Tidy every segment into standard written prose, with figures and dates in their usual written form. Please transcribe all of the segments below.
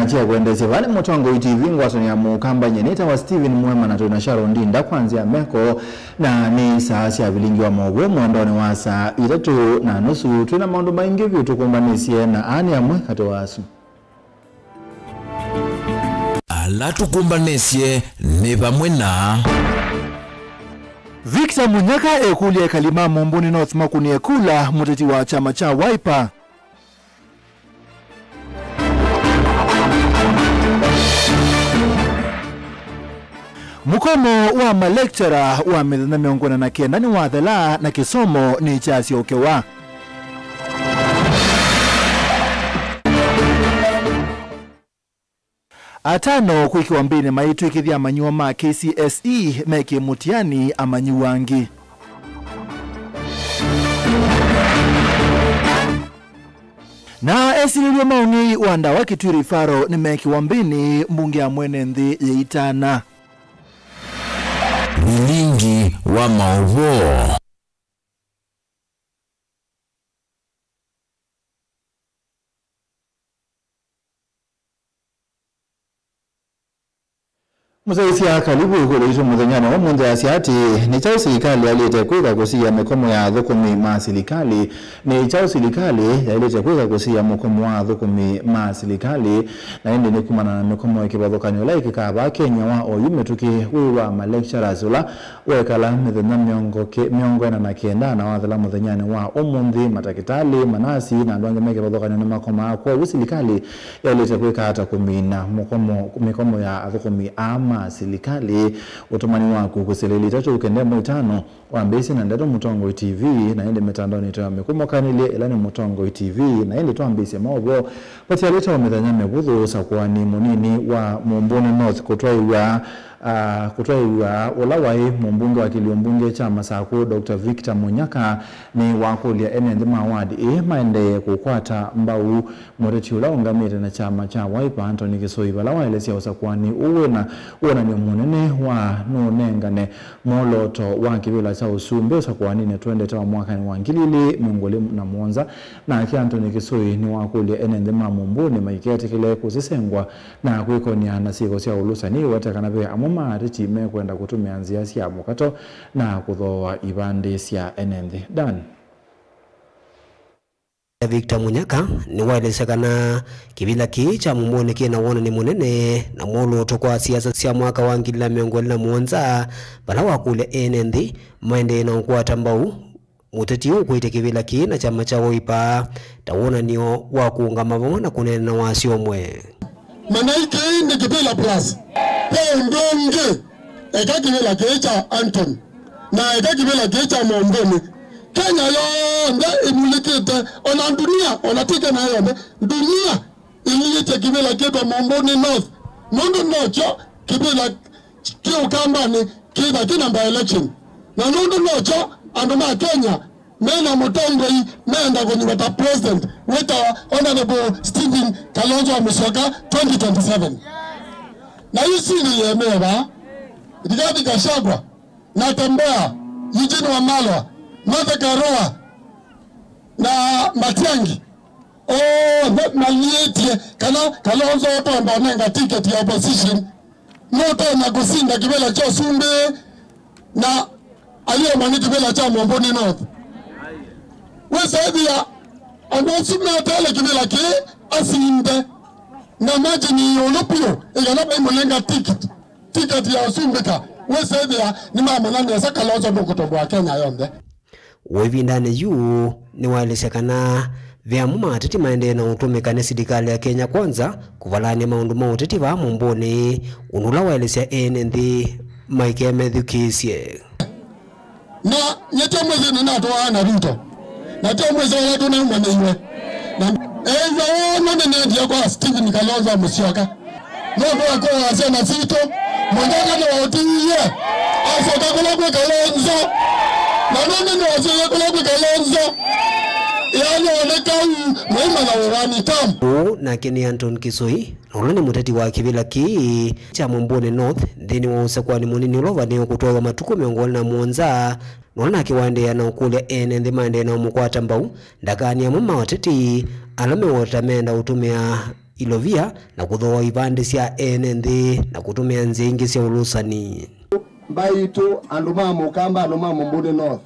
chia kuendesha vale Mutongo TV ngwaso ya mukamba nyeneta wa Steven Mwema na tuna Sharon Ndinda kwanzia meko na ni saa sia vilingi wa mogwe mwandoni wa saa 3:30 tuna maundu maingi vyo tukumbanisye na ani ya mwe kato wasu ala tukumbanisye ni pamwe na Victor Munyaka ekulia kalima Momboni North Makuni ekula muteti wa chama cha Wiper. Mukomo wa malektura wa mithana miongona na kenda ni wathela na kisomo ni chasi okewa. Atano kuikiwa mbini maitu ikithia manyua ma KCSE meki mutiani amanyuangi. Na esililio mauni wanda wa Kitui Faro ni meki wambini mbunge ya mwene nthi yeitana. Vilingi wa maovo. Musaisia kalibu kuleisho mudhanyana wa mundu ya siati ni chao silikali aliyete kuika kusia mikomo ya dhukumi maasilikali ni chao silikali aliyete kuika kusia mikomo wa dhukumi maasilikali na hindi ni kumana na mikomo ya kibadhokani ula ikikaba Kenya wa oyume tuki uwa malekshara ula uwekala mithana miongo na kienda na wadhala mudhanyana wa umundi matakitali manasi na nduange meke badhokani na makoma kwa usilikali aliyete kuika hata kumina mikomo ya dhukumi ama silikali utumani wako kuseleli tatu ukende mwitano wa mbesi na ndato Mutongo TV na ende metandao ni tuwa mekumo kanili ilani Mutongo TV na ende tuwa mbesi ya maogo pati ya leta wa methanya mebudhu sakuwa ni munini wa Momboni North kutuwa ulawai mbunge wa kiliombunge cha Masako Dr. Victor Munyaka ni wakulia enendima award maende kukwata mbau mureti ulaungamire na chama cha Wiper Anthony Kisoiva lawa elesi ya usakuwani uwena ni munene wa nunengane moloto wa kibila cha usumbe usakuwani ni tuende tawa mwaka ni wangilili mungoli na muonza na kia Anthony Kisoi ni wakulia enendima mumbuni maikete kile kusisengwa na kuikonia na siko siya ulusa ni watakanabe maarichi mekwenda kutumia nzia sia mukato na kuthoa ibande sia enende dan Victor Munyaka ni waelesekana kibila ki cha Momboni kina wona ni munene na molo tokwa siasa sia mwaka wa 2017 bala wakule enende maende na kuata mbau muteti ukuite kibila ki na chama cha Wiper tawona niyo wakuungama vona kunena na wasiomwe manaike ni kibila plus ndonge eka kibila kecha Anton na eka kibila kecha Momboni Kenya yonde imulikite ona dunia ona tika na yonde dunia ilite kibila kecha Momboni North mundu nocho kibila kiukambani kina by election na mundu nocho anduma Kenya mena Mutongo menda kwenye president with honorable Steven Kalonzo Musyoka 2027 na yusini yemeba Rigathi Gachagua na Tembea Eugene Wamalwa Martha Karua na Matiang'i malietie kana Kalonzo otomba nenga ticket ya opposition moto na kusinda kibela cha Sumbe na aliyo mani kibela cha Momboni North wesaidhia anasumna tele kibela ki asinde na maji ni olopio iganaba imulenga ticket ya Sumbika wesaidhia ni mama nani ya Kalonzo mkutobo wa Kenya yonde wevindane yu ni waelesekana vya matiti maende na utumika na serikali ya Kenya kwanza kuvalani maundu mautiti wa Momboni unula waelesea enende Mike Medhukisye na nyete mwezi ni natoa na Ruto na teo mwezi wa watu na umaniwe na wana nene kwa Steven Kalonzo Musyoka Mungu wako wasema sito mwendaga na watiye asoka kula kwa Kalonzo na nene wasiye kula kwa Kalonzo yani wanekau mwema na urani tamu na Kenya Anton Kisoi Nola ni muteti wa kibila ki cha Momboni North ndini wa usakuwa ni munini ulova ni kutoa matuku miongoni na muonza Nola kiwande ya na ukule enende maende na umukwata mbau ndakani ya mama wateti alame watamenda utumia ilovia na kuthoa ivande cia ene nthi na kutumia nzingi cia ulusani Baito anduma mukamba anduma Mbudi North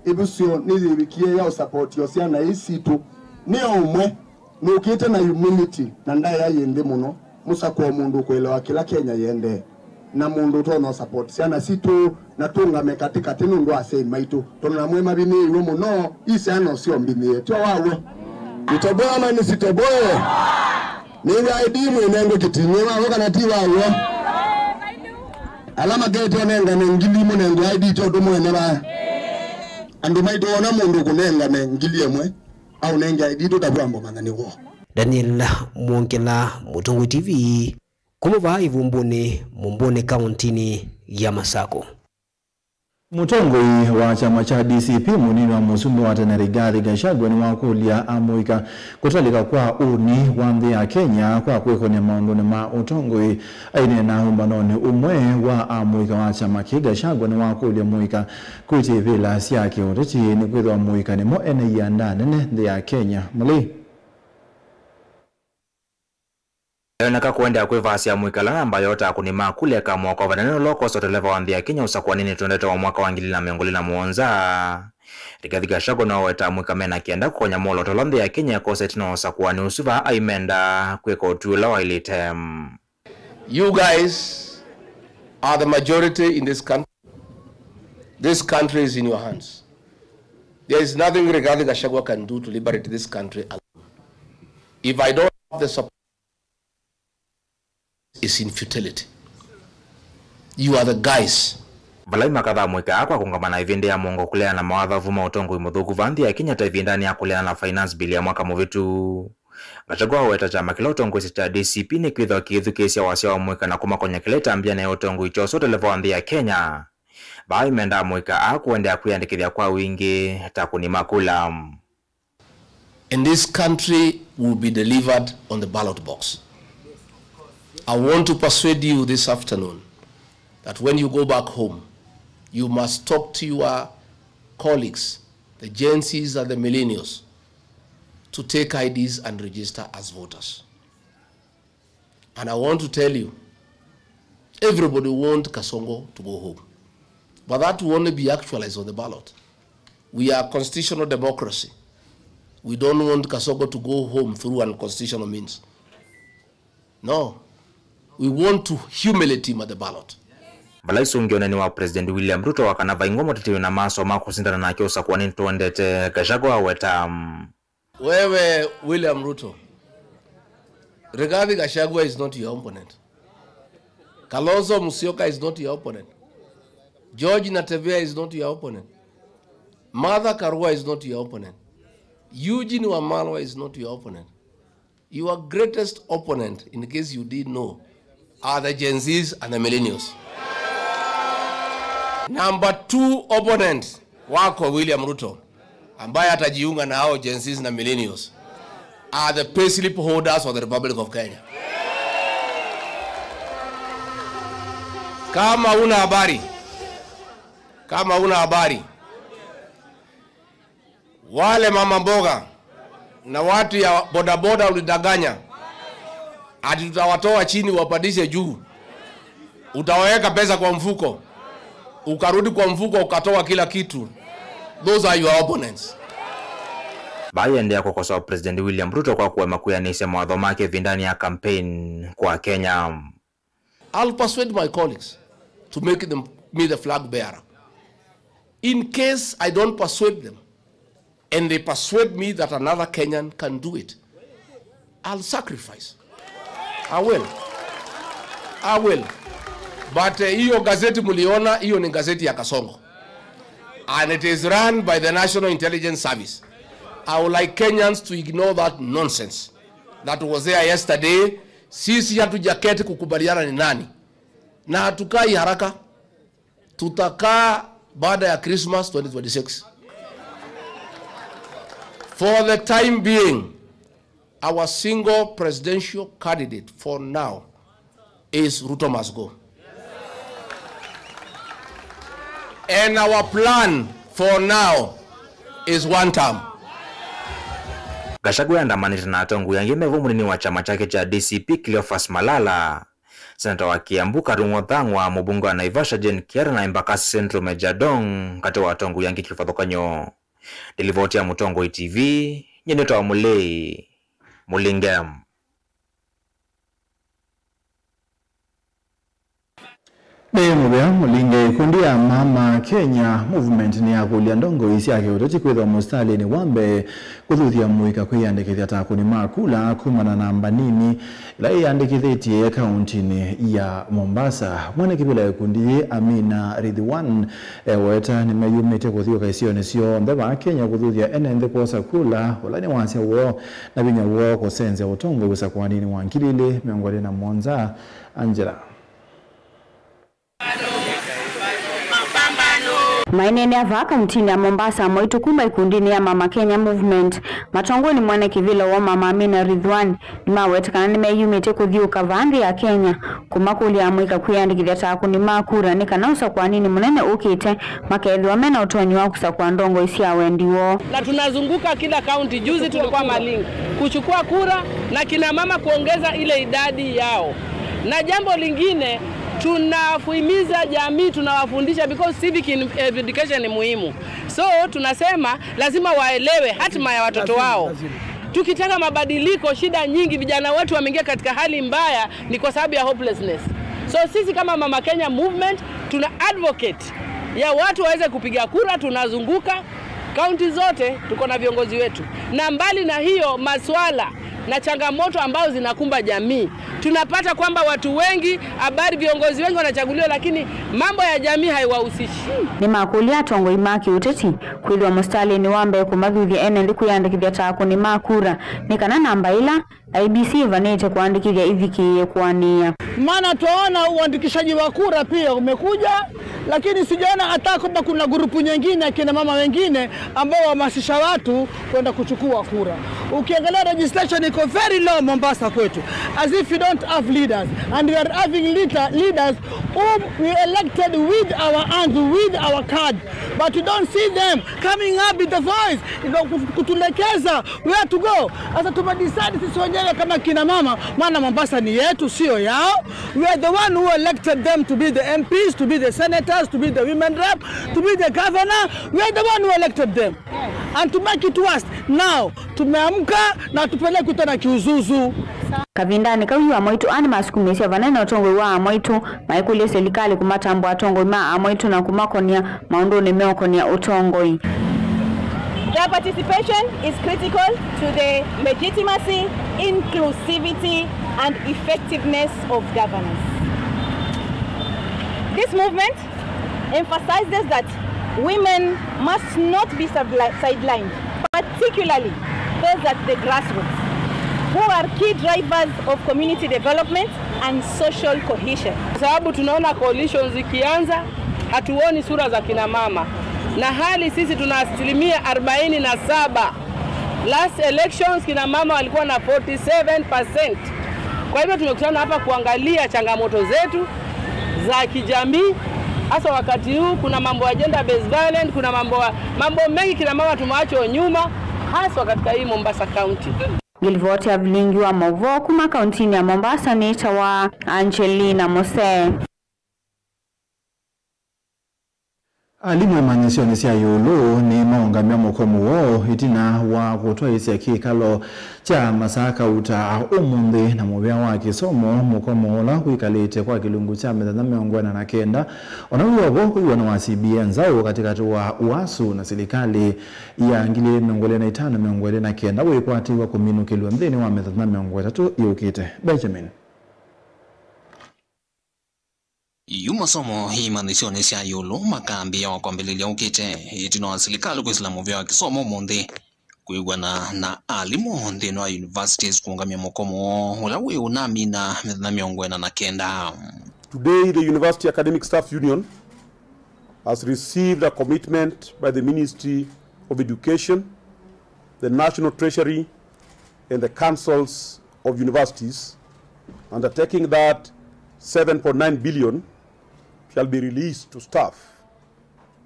ibusio nithibikie ya support yo cia na isitu ni umwe nukite na humility na ndaya yende muno musako mundu kwelewa kila Kenya yende na mundu tono support cia na situ na tungame katika nundu ase maitu tona mwema bini iwe muno ise ano sio mbini tio wawe itoboa ama ni sitoboe ni ID mwenendo kitinyewa wakana tiwa wawe alama gate onenga ngili munengo ID to do mwene ba andu maito ona mundu kunenga ngili emwe au nenga ID to dabwambo mangani wo Daniel Mwongela, Mutungu TV, kumuva ivumbuni Mumbone kauntini ya Masako. Mutongoi wa chama cha DCP munini wa musumbi wa tena Rigathi Gachagua ni wakulia amuika kutalika kwa uni wa nthi ya Kenya kwa kwikonia maunduni ma utongoi aine na humbanoni umwe wa amuika wa chama ki Gachagua ni wakulia muika kuti vila siaki utiti ni kwithwa muika ni mo ene ya ndanene nthi ya Kenya muli Yoneka kuenda kwivasi ya mwikala ambayo yota kunima kule kama kwa vaneno loko sote leva wa nthi ya Kenya usakuwa nini tuendeta wa mwaka wa 2017. Rigathi Gachagua na weta mwika mena kienda kukonya molo tolo nthi ya Kenya kose tino usakuwa ni usuva aimenda kweka utuula wa ilitem. You guys are the majority in this country. This country is in your hands. There is nothing Rigathi Gachagua can do to liberate this country alone. If I don't have the support, is in futility. You are the guys. Valai makadha mwika kwa kungamana ivinde ya mwongo kulea na mawadha vuma utongo imodhuku vanthi ya Kenya taivindani ya kulea na finance bill ya mwaka muvitu. Gachagua weta chama kila utongo isi cha DCP ni kwitha kiithu kesi ya wasia wa mwika na kumakonya kileta ambia ya utongo icho sote levo vanthi ya Kenya. Bai menda mwika kuendea kuyandikithia kwa wingi takuni makula. And this country will be delivered on the ballot box. I want to persuade you this afternoon that when you go back home, you must talk to your colleagues, the Gen Zs and the millennials, to take IDs and register as voters. And I want to tell you, everybody wants Kasongo to go home. But that will only be actualized on the ballot. We are constitutional democracy. We don't want Kasongo to go home through unconstitutional means. No. We want to humiliate him at the ballot. Balai sungione ni wa President William Ruto wakanava ingomo titiwe na maso mako sindana na kiosa kwa nini tuendete Gachagua weta. Wewe William Ruto, Rigathi Gachagua is not your opponent. Kalonzo Musyoka is not your opponent. George Natembea is not your opponent. Martha Karua is not your opponent. Eugene Wamalwa is not your opponent. Your greatest opponent, in case you didn't know, are the Gen Zs and the millennials. Number 2 opponent wako William Ruto, ambaye atajiunga na hao Gen Zs na millennials, are the payslip holders of the Republic of Kenya. Kama una habari, wale mama mboga na watu ya bodaboda ulidanganya ati tutawatoa chini wapandishe juu, utaweka pesa kwa mfuko, ukarudi kwa mfuko ukatoa kila kitu. Those are your opponents. Bayende ya kukosoa President William Ruto kwa kuwema kuyanisha mawadho make vindani ya campaign kwa Kenya. I'll persuade my colleagues to make me the flag bearer. In case I don't persuade them, and they persuade me that another Kenyan can do it, I'll sacrifice. I will. But hiyo gazeti muliona, hiyo ni gazeti ya Kasongo. And it is run by the National Intelligence Service. I would like Kenyans to ignore that nonsense that was there yesterday. Sisi hatujaketi kukubaliana ni nani. Na hatukai haraka. Tutakaa baada ya Christmas 2026. For the time being, our single presidential candidate for now is Ruto must go. And our plan for now is one term. Gachagua andamanite na atongo yangi mevo munini wa chama chake cha DCP Cleophas Malala. Senata wa Kiambu Karungo Thangwa, mubunge wa Naivasha Jane Kiara na Embakasi Central Mejadong kati wa atongo yangi Kilfathokanyo. Delivoti ya Mutongo TV, nyeneta wa Mulei, Mulingam. Mubea mulinge kundi ya Mama Kenya Movement ni ya kulia ndongo isi yake utochi kweza mustali ni wambe kuthuthia muika kwiyandikithia takuni makula kumana na mbanini ila iyandikithietie kauntini ya Mombasa. Mwana kipila kundi Amina Ridwan weta ni meyumite kuthio kaisio nisio mbeba Kenya kuthuthia enende kuosa kula wala ni wansia uo na binya uo kusenze utongo wisa kwa nini wankilili miongoni na Mwanza Angela. Mainene ya vaka mtini ya Mombasa moitu kumba ikundini ya Mama Kenya Movement. Matongo ni mwane kivila wa Mama Amina Ridwan. Nima wetakana ni meyumite kuthiuka vandi ya Kenya. Kumakuli ya mwika kuyandikithia taku ni makura. Nika nausa kwa nini munene ukite. Makedhi wa mena utonyi wa kusa kwa ndongo isi ya wendiwo. Na tunazunguka kila kaunti. Juzi tulikuwa Malinga kuchukua kura na kina mama kuongeza ile idadi yao. Na jambo lingine, tunafuhimiza jamii, tunawafundisha because civic education ni muhimu. So tunasema lazima waelewe hatima ya watoto wao. Tukitaka mabadiliko, shida nyingi vijana wetu wameingia katika hali mbaya ni kwa sababu ya hopelessness. So sisi kama Mama Kenya Movement tuna advocate ya watu waweze kupiga kura. Tunazunguka kaunti zote, tuko na viongozi wetu. Na mbali na hiyo maswala na changamoto ambao zinakumba jamii, tunapata kwamba watu wengi, habari viongozi wengi wanachaguliwa lakini mambo ya jamii haiwahusishi. Ni makuli atongo imaki uteti kwilwa mustali ni wambe kumathuthi enende kuyandikithia taku ni makura nikana namba ila IBC vanete kuandikithia ithiki kuania. Maana tuona uandikishaji wa kura pia umekuja, lakini sijaona hata kwamba kuna grupu nyingine kina mama wengine ambao wahamasisha watu kwenda kuchukua kura. Ukiangalia registration iko very low Mombasa kwetu, as if we don't have leaders, and we are having leaders whom we elected with our hands, with our card, but we don't see them coming up with the voice kutulekeza where to go. Asa tumedecide sisi wenyewe kama kina mama, maana Mombasa ni yetu sio yao. We are the one who elected them to be the MPs, to be the senators, to be the women rep, to be the governor. We are the one who elected them. And to make it worse, now tumeamka na tupeleke tena kiuzuzu. Kavindani kawiwa moitu animas kumisia vanena otongo wa moitu maikuli serikali kumatambo atongo ma moitu na kumakonia maundoni meokonia otongoi. Their participation is critical to the legitimacy, inclusivity, and effectiveness of governance. This movement emphasizes that women must not be sidelined, particularly those at the grassroots, who are key drivers of community development and social cohesion. Sababu tunaona coalitions zikianza, hatuoni sura za kina mama. Na hali sisi tuna asilimia 47. Last elections kina mama walikuwa na 47%. Kwa hivyo tumekutana hapa kuangalia changamoto zetu za kijamii. Hasa wakati huu kuna mambo ya gender based violence, kuna mambo mengi kina mama tumeachwa nyuma hasa katika hii Mombasa County. Gilvote ya vilingi wa Movo kuma kauntini ya Mombasa ni wa Angelina Mose. Alimu emanyisio nisia yulu ni maungamia mokomu wo itina wa kutoa isi ya kikalo cha masaka uta umundi na mubia wa kisomo mokomu ola kuikalite kwa kilungu cha methana miongwena na kenda onawiwa huwa na wasibia nzao katika tuwa uasu na serikali ya ngili miongwele na itano miongwele na kenda wikuati wa kuminu kilua mdhini wa methana miongwele tatu iukite. Benjamin Yumasomo hii manisio sia yulu makambi ya wakwambelilia ukite itino wa serikali kwa islamu vya kisomo mundi kuigwana na alimu ndino wa universities kuungamia mokomo ulawi unami na miongwena na kenda. Today the University Academic Staff Union has received a commitment by the Ministry of Education, the National Treasury and the councils of universities, undertaking that 7.9 billion shall be released to staff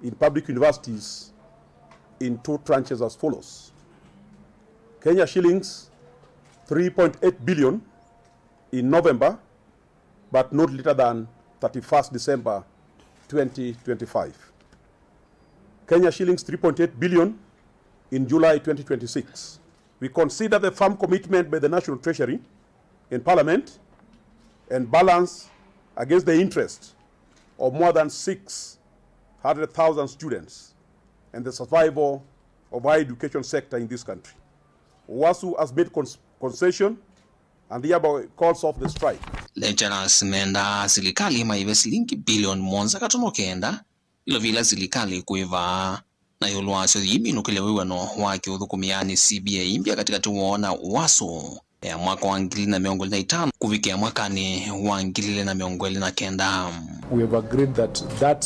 in public universities in two tranches as follows. Kenya shillings 3.8 billion in November, but not later than 31st December 2025. Kenya shillings 3.8 billion in July 2026. We consider the firm commitment by the National Treasury in Parliament and balance against the interest of more than 600,000 students and the survival of our education sector in this country. WASU has made concession and thereby calls off the strike. Lecturers menda serikali maive shilingi bilioni 1.9 ilovila serikali kuiva na yolwasyo yimino kilewewano wake udhukumiani CBA impya katika tuwona WASU ya mwaka wa 2025 kufikia mwakani wa 2029. We have agreed that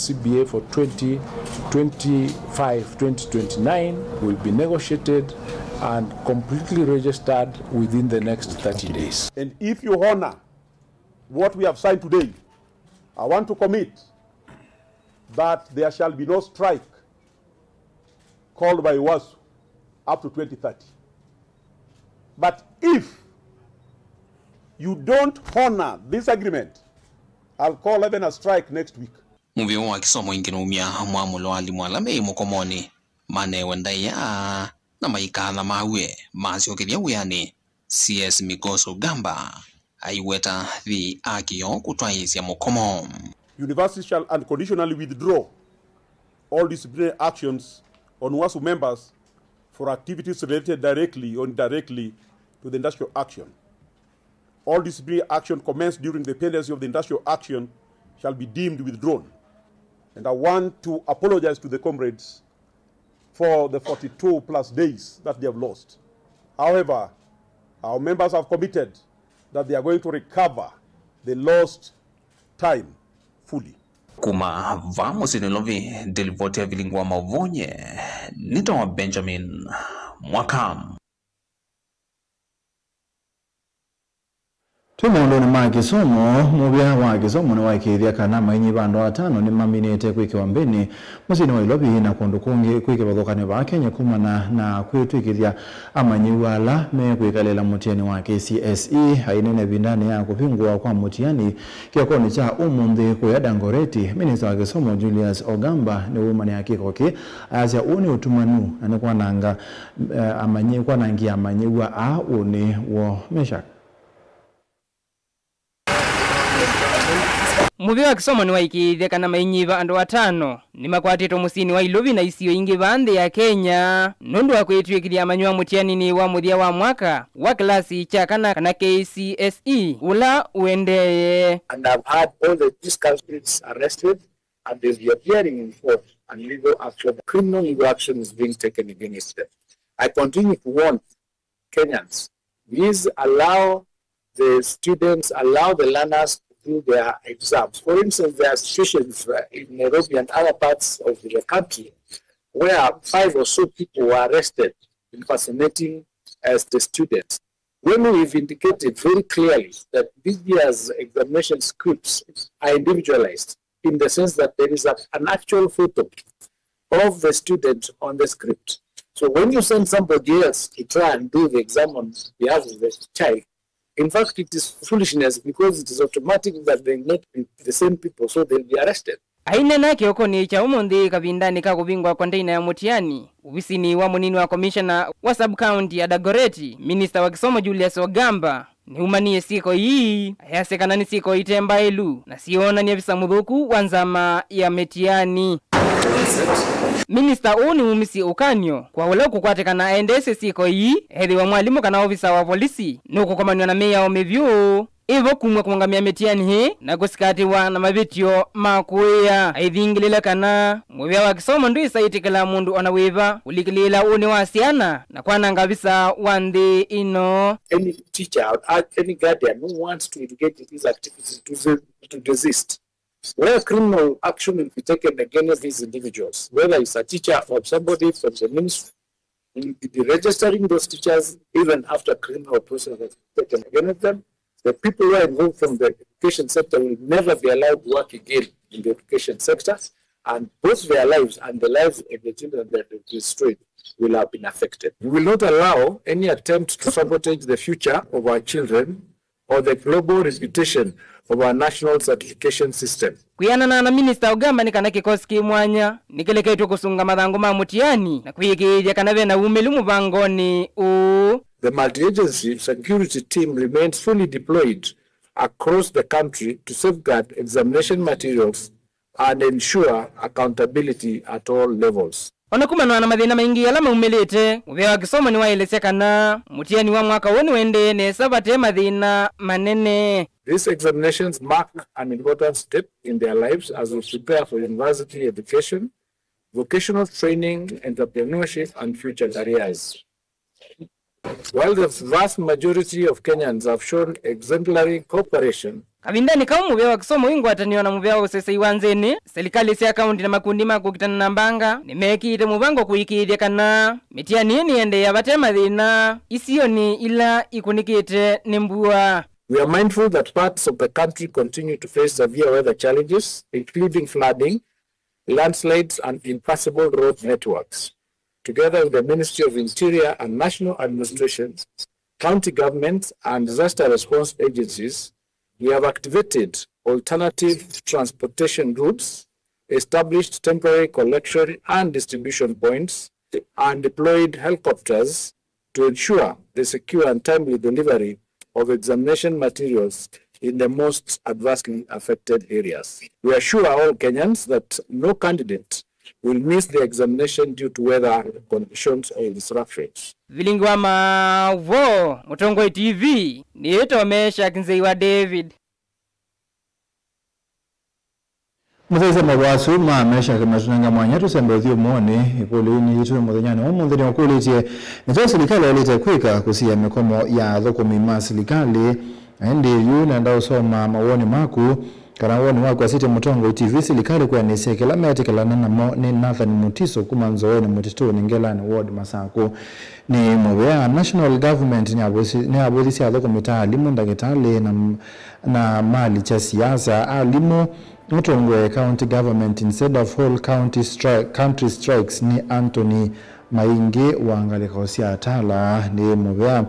CBA for 2025-2029 will be negotiated and completely registered within the next 30 days. And if you honor what we have signed today, I want to commit that there shall be no strike called by WASU up to 2030. But if you don't honor this agreement, I'll call even a strike next week. Muvyo wa kisomo inginomia mwamulo alimwalame mukomoni mane wendaya na maikala mawe maziokeria uyani CS Migoso Gamba aiweta the akio kutwaizia mukomo. Universities shall unconditionally withdraw all disciplinary actions on WASU members for activities related directly or indirectly to the industrial action. All disciplinary action commenced during the pendency of the industrial action shall be deemed withdrawn. And I want to apologize to the comrades for the 42 plus days that they have lost. However, our members have committed that they are going to recover the lost time fully. Kuma vamos inilovi delivotia vilingwa mavonye nito wa Benjamin Mwakam. Tumondo ni makisomo mubya wa kisomo ni waikithia kana mainyi bandu atano ni maminete kwike wambeni musini wa ilobi na kondukungi kwike bathokane ba Kenya kumana na kwitwikithia amanyi wala me kwikalela mutiani wa KCSE ainene bindani ya kupingwa kwa mutiani kiokoni cha umundi kwa Dangoreti. Minister wa kisomo Julius Ogamba ni umani akikoki azya uni utumanu anekwa nanga amanyi kwa nangi amanyi wa a uni wo Meshak. Muvyo wa kisomo ni waikithia kana mainyiva andu atano ni makwatito musini wa ilovi na isio ingi bande ya Kenya nundu wa kwitwikithia amanywa mutiani ni wa muthia wa mwaka wa klasi cha kana KCSE ula uendeye. And I've had all these culprits arrested and they'll be appearing in court and legal action, criminal legal action is being taken against them. I continue to warn Kenyans, please allow the students, allow the learners do their exams. For instance, there are situations in Nairobi and other parts of the country where 5 or so people were arrested impersonating as the students. When we've indicated very clearly that this year's examination scripts are individualized in the sense that there is an actual photo of the student on the script. So when you send somebody else to try and do the exam on behalf of the child, in fact, it is foolishness because it is automatic that they not be the same people, so they'll be arrested. Aina na kioko ni cha umundi kabindani ka kubingwa konteina ya mutiani. Uvisini wa munini wa commissioner wa sub-county ya Dagoreti, Minister wa kisomo Julius Ogamba, ni umanie siko hii, ayasekana ni siko itemba elu, na siona ni afisa mudhuku wanzama ya metiani. Minister uni umisi ukanyo kwa ule kukwate kana endese siko hii hedhi wa mwalimu kana ofisa wa polisi nuko komanywa na meya omevyu ivo kumwe kungamia metiani hii na kusikatiwa na mavitio makuya aidhingilila kana mwevya wa kisomo ndu isaitikila mundu onaweva ulikilila uni wa asiana na kwa nangavisa wandi ino. Any teacher, any guardian who wants to engage in these activities to desist. Where criminal action will be taken against these individuals, whether it's a teacher or somebody from the ministry, will be registering those teachers even after criminal process has taken against them. The people who are involved from the education sector will never be allowed to work again in the education sector, and both their lives and the lives of the children that are destroyed. will have been affected. We will not allow any attempt to sabotage the future of our children or the global reputation of our national certification system. Kuyana na Minister Ogamba ni kana kikosi kimwanya nikeleketwa kusunga mathango ma mutiani na kuyikiria kana bena umelu mubangoni u. The multi-agency security team remains fully deployed across the country to safeguard examination materials and ensure accountability at all levels. Onakumana na mathina maingi ala maumelete ubea kisomo ni waelesekana mutiani wa mwaka woni wende ne sabate mathina manene. These examinations mark an important step in their lives as we prepare for university education, vocational training, entrepreneurship, and future careers. While the vast majority of Kenyans have shown exemplary cooperation, kabindani kama mubea kisomo ingo ataniwa na mubea usese iwanzeni serikali si account na makundi makukitana na mbanga nimekite mubango kuikiria kana mitiani ni ende yabate mathina isioni ila ikunikite nimbua. We are mindful that parts of the country continue to face severe weather challenges, including flooding, landslides, and impassable road networks. Together with the Ministry of Interior and National Administrations, county governments, and disaster response agencies, we have activated alternative transportation routes, established temporary collection and distribution points, and deployed helicopters to ensure the secure and timely delivery of examination materials in the most adversely affected areas. We assure all Kenyans that no candidate will miss the examination due to weather conditions or disruptions. Vilingwa mavo Mutongoi TV nieto mesha kinzeiwa David. Muthaisa mwasu ma mesha kamatunanga mwanya tusembethi umone ikulini yitu muthanyani omunthini wakulitie nito serikali yalite kwika kusia mikomo ya thukumi ma serikali ndi yu na ndao soma mawoni maku kana woni wako asite Mutongoi TV serikali kwa nisekela metekela namo ni Nathan Mutiso kuma nzoeni mutito ningelani ward Masako ni mubea national government ni abodisi ya thukumi ta alimu ndagitali na mali cha siasa alimu Mutongwe county government instead of whole country strikes ni Anthony Maingi wangaleka osia atala ni mubea.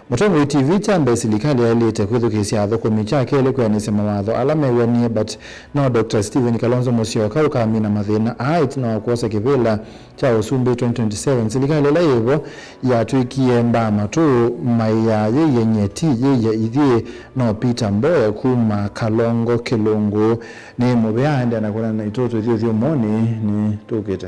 Mutongwe TV chambe serikali yalite kwithukisia thukumi chake ile kwa nisema watho alame wanie but no Dr. Stephen Kalonzo Musyoka ukamina mathina ait na wakosa kivila cha usumbi 2027 serikali la hivyo yatwikie mbama tu maya yenye ithie no Peter Mboya kuma Kalongo Kilungu ni mubea ndi anakona na itoto ithio moni ni tukite.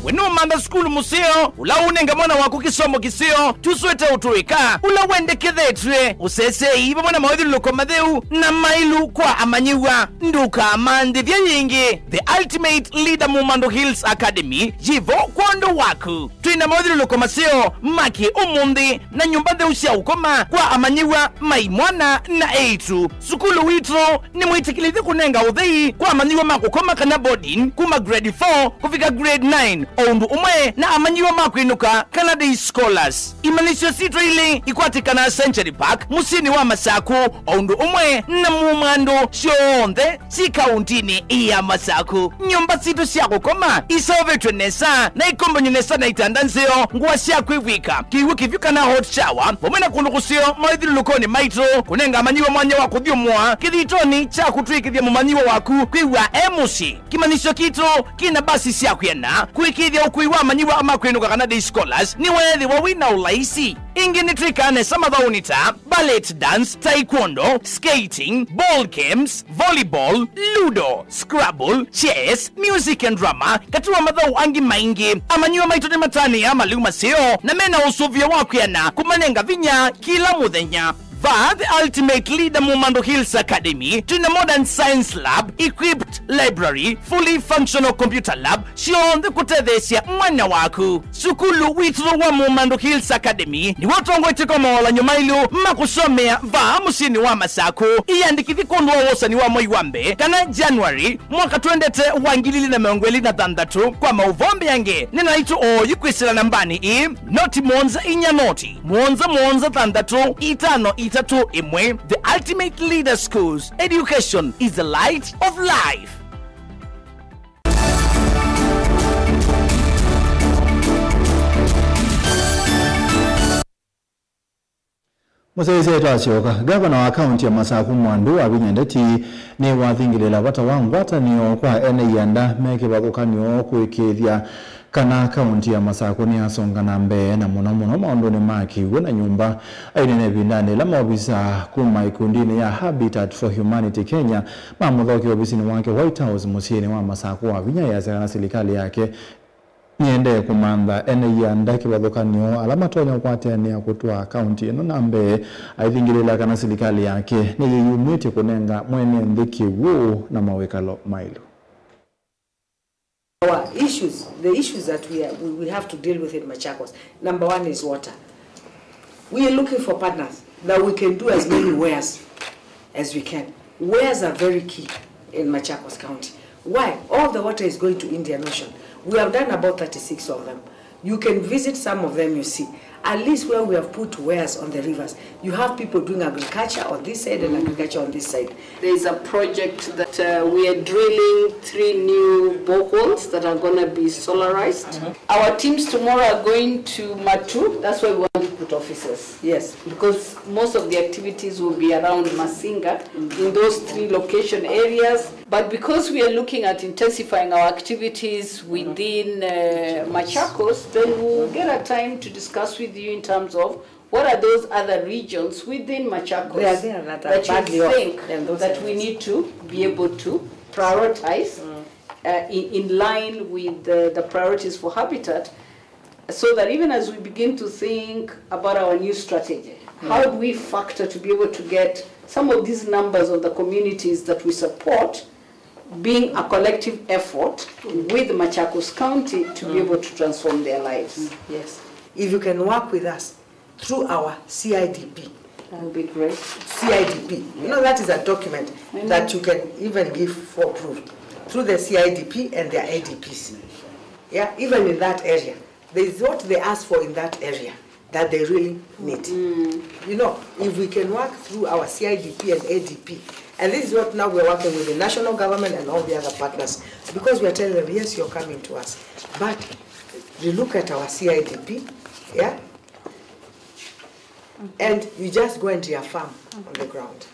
Wenu manda skulu museo, ula unenga mwana waku kisomo kiseo, tuswete utuika, ula wende kethetwe, usese iba mwana mawedhi loko madheu, na mailu kwa amanyiwa, nduka amandi vya nyingi, the ultimate leader Mumando Hills Academy, jivo kondo waku. Tuina mawedhi loko maseo, maki umundi, na nyumbade usia ukoma, kwa amanyiwa, maimwana na eitu. Sukulu witro, ni mwitikilithi kunenga udhei, kwa amanyiwa makukoma kana boarding, kuma grade 4, kufika grade 9, Oundu umwe na amanyiwa makwinuka Canada Scholars. Imanisho sitro ili ikwatikana Century Park, musini wa Masako, Oundu umwe na Mumando shionde si kauntini iya Masako. Nyumba situ siya kukoma, isaovetwe nesa, na ikombo nyunesa na itandanzeo, nguwa siya kuivika. Kiwu kivika na hot shower, wamena kulukusio, maidhilu lukoni maitro, kunenga amanyiwa mwanya waku dhiumwa, kithitoni cha kutuikithia mumanyiwa waku, kuiwa emusi. Kimanisho kito, kina basi siya kuyena, kuikithia ukuiwa amanyiwa ama kwenuka Canada Scholars, ni wethi wawina ulaisi. Ingi ni trikane samadhaunita, ballet dance, taekwondo, skating, ball games, volleyball, ludo, scrabble, chess, music and drama, katuwa madhau angi maingi, amanyiwa maitone matani ama liuma seo, na mena usuvia wakuyana, kumanenga vinya kila muthenya. The ultimate leader Mumando Hills Academy, to a modern science lab, equipped library, fully functional computer lab, shionde kutethesia mwana waku. Sukulu witro wa Mumando Hills Academy, ni watongo itiko mawala nyumailu, makusomea musini wa Masako, iyandikithi kondo wosa ni wa Moiwambe, kana January, mwaka tuendete wangilili na meongweli na thandatu, kwa mauvombe yange, nina itu yukwisila nambani noti monza inya noti, monza thandatu, itano 3-1 the ultimate leader schools. Education is the light of life. Musese twasyoka gavana wa kaunti ya Masaku Mwandu abinyendeti ni wathingilela bata wangwata niyo kwa ene yanda meke bagukanyo kwikithia kana kaunti ya Masaku ni asonga na mbe na muno maundu ni maki wena nyumba ainene bindane la maobisa kuma ikundini ya Habitat for Humanity Kenya mamuthoki obisini wake White House musieni wa Masaku abinya ya serikali yake niende kumanda ene yanda kibadokanyo alama tonya kwate ni akutwa county eno nambe aithingirila kana serikali yake ni yumite kunenga mwene ndiki wo na mawekalo mailo. Our issues, the issues that we have to deal with in Machakos, number one is water. We are looking for partners that we can do as many wares as we can. Wares are very key in Machakos County. Why? All the water is going to Indian Ocean. We have done about 36 of them. You can visit some of them, you see. At least where we have put wares on the rivers, you have people doing agriculture on this side and agriculture on this side. There is a project that we are drilling 3 new boreholes that are going to be solarized. Our teams tomorrow are going to Matu. That's where we want to put officers. Yes. Because most of the activities will be around Masinga in those 3 location areas. But because we are looking at intensifying our activities within Machakos, then we'll get a time to discuss with you in terms of what are those other regions within Machakos that you think that we need to be able to prioritize in line with the priorities for Habitat, so that even as we begin to think about our new strategy, how do we factor to be able to get some of these numbers of the communities that we support being a collective effort with Machakos County to be able to transform their lives. Yes. If you can work with us through our CIDP. That would be great. CIDP. You know, that is a document that you can even give for proof. Through the CIDP and their ADPs. Yeah, even in that area. There is what they ask for in that area that they really need. You know, if we can work through our CIDP and ADP, and this is what now we're working with the national government and all the other partners, because we are telling them, yes, you're coming to us, but you look at our CIDP, yeah, and you just go into your farm on the ground.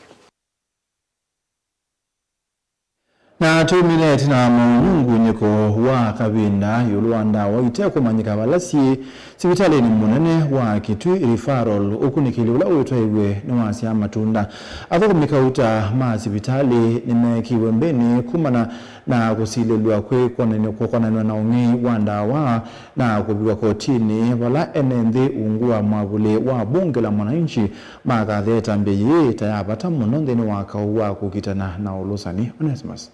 Na 2 minutes na munyungu nyeko wa kabinda yuluanda waite kumanyika balasi sibitali ni munene wa Kitui referral ukunikili ula uitwewe ni wasi ya matunda athoko mikauta ma sibitali nimekiwe mbeni kumana na kusilelwa kwe kwa na ungi wanda wa na kubiwa kotini wala enende ungua mwavule wa bunge la mwananchi magatheta mbeye tayapata munonde ni wakauwa kukitana na ulusani. Onesimus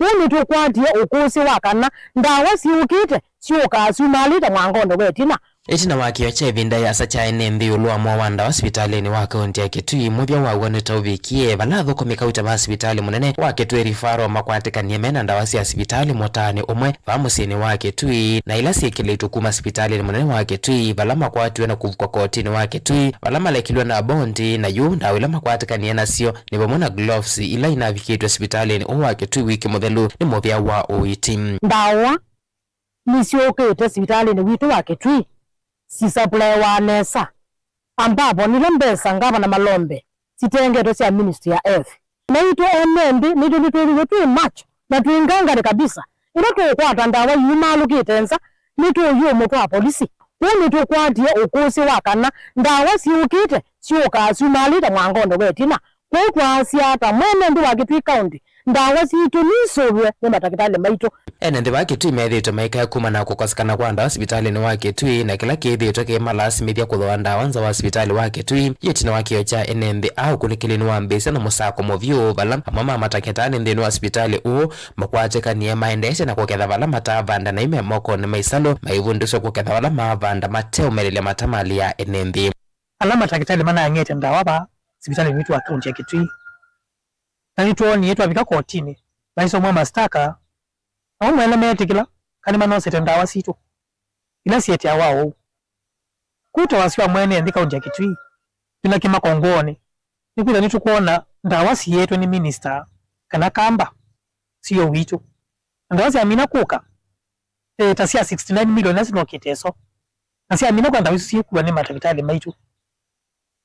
Wuni tukwatie ukusi wakana ndawa siukite sioka sumalita mwangondo wetina Etina wakio cha ibinda ya sacha enembi ulua mwawanda wa hospitalini wa kaunti ya Kitui mubia wa wanita uvikie baladho komikauta ba hospitali munene wa Kitui rifaro makwatika niemena ndawasi ya hospitali motani umwe famusini wa Kitui na ila sikili tukuma hospitali munene wa Kitui balama kwatu na kuvuka kotini wa Kitui balama lekilwa na bondi na yu ndawila makwatika niena sio ni bamona gloves ila inavikitu hospitalini uwa Kitui wiki modelu ni mubia wa uitim ndawa nisiokite hospitalini witu wa Kitui sisapule wa nesa ambapo nilembesa ngaba na malombe sitengeto sia ministry ya health na ito enembi nito tu macho na tuingangare kabisa ilo tukwata ndawa yumalu kitenza nito yumo kwa polisi woni tukwatie ukusi wakana ndawa siukite sioka sumalita mwangondo wetina kwa asiata mwene ndi wa Kitui county ndawa situ nisobwe ne matakitale maito Enende wa Kitui methito maika kuma na kukosekana kwa ndawa hospitali ni wa Kitui na kila kithito ke malasi mithia kuthoa ndawa nza wa hospitali wa Kitui yetina wa kiocha enembe au kunikilini wa mbesa na musako movyo bala mama matakitani ndeni wa hospitali uo makwateka ni maendesha na kuketha bala matavanda na ime moko na maisalo maivundisho kuketha bala mavanda mateo melele matamali ya enembe alama matakitali mana angete ndawa ba hospitali mitu wa kaunti ya Kitui na nituo ni yetu avika kotini baiso mwa mastaka au mwene metikila kani manose tendawa situ ila sieti awao kuta wasiwa mwene ndika unja Kitui tuna kima kongoni nikuta nitu kuona ndawasi yetu ni minister kana kamba siyo witu ndawasi amina kuka tasia 69 million nasi no kiteso nasi amina kwa ndawisi siku wani matakitali maitu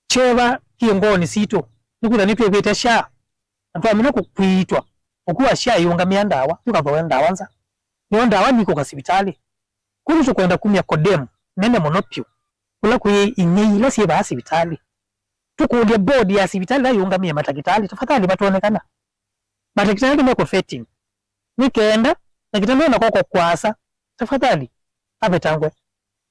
cheva kiongoni sito nikuta nitu ebete sha natu amina kukuitwa okuwa sha yunga miandawa tukava ndawanza niyo ndawa niko kwa sibitali kuni tukwenda kumya kodemu nene monopio kula kuye inyeila siba sibitali tukulia bodi ya sibitali la yunga miya matakitali tafadhali batuonekana matakitali meko fetting nikeenda na kitendo na koko kwasa tafadhali abetangwe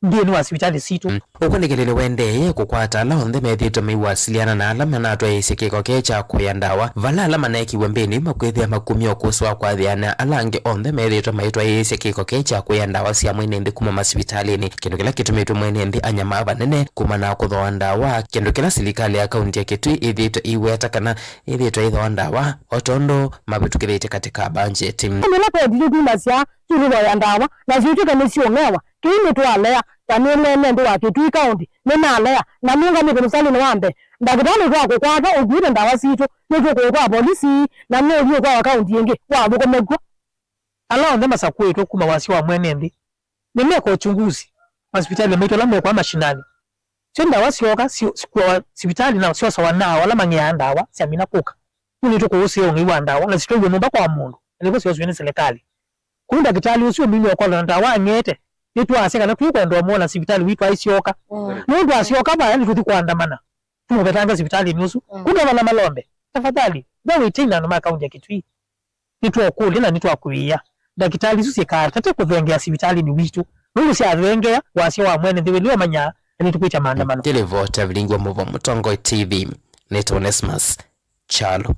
ndiye ni wa sibitali situ ukunikelele wende kukwata ala onthe methito miwasiliana na alama na atwa isikiko kecha kuyandawa vala alama na ikiwa mbeni makwithia makumi okuswa kwa thiana alange onthe methito maitwa isikiko kecha kuyandawa sia mwene ndi kuma masibitalini kindu kila kitumitwe mwene ndi anyama banene kuma na kuthoa ndawa kindu kila serikali ya kaunti ya Kitui ithito iweta kana ithito ithoa ndawa otondo mabitukirite katika budget mena pe didu masia turu ya ndawa na zitu kama sio ngewa kile tu alea tanene ndo wa Kitui County nena alea na munga mi kumsali no wambe ndagidani kwa kukwata ubire ndawa sito niko kwa polisi na mwe kwa county yenge wa boko megwa ala onde masakwetu kuma wasiwa mwene ndi nemeko uchunguzi hospitali mito lamwe kwa mashinani sio ndawa sioka kwa hospitali na sio sawa nao wala mangea ndawa siamina kuka kuni tu kuhusu ngiwa ndawa na sitowe mumba kwa mundu ndiko sio sio serikali kunda kitali usio mimi kwa ndawa ngete nitu aseka na kuko ndo mona hospitali witu aisioka mundu asioka ba yani tuti kuandamana tumubetanga hospitali nusu kuna na malombe tafadhali dawe tina no akaunti ya Kitui nitu okuli na nitu akuia dakitali susi karta te kuvengea hospitali ni witu mundu si avengea wasio wa mwene ndiwe manya nitu kuita maandamano televota vilingwa muvo Mutongo TV neto Onesmus Chalo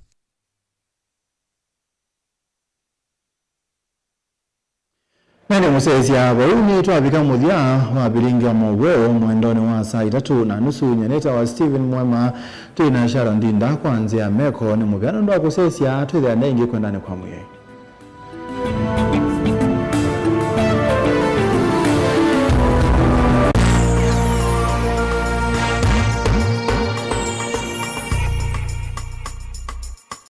Nani musezi abo uni twabika muthia wa biringa mugweo mwendoni wa saa 3:30 nyaneta wa Steven Mwema tuna ishara ndinda kwanzia meko ni mubyano ndo akusesi atwithia nengi kwendani kwa muye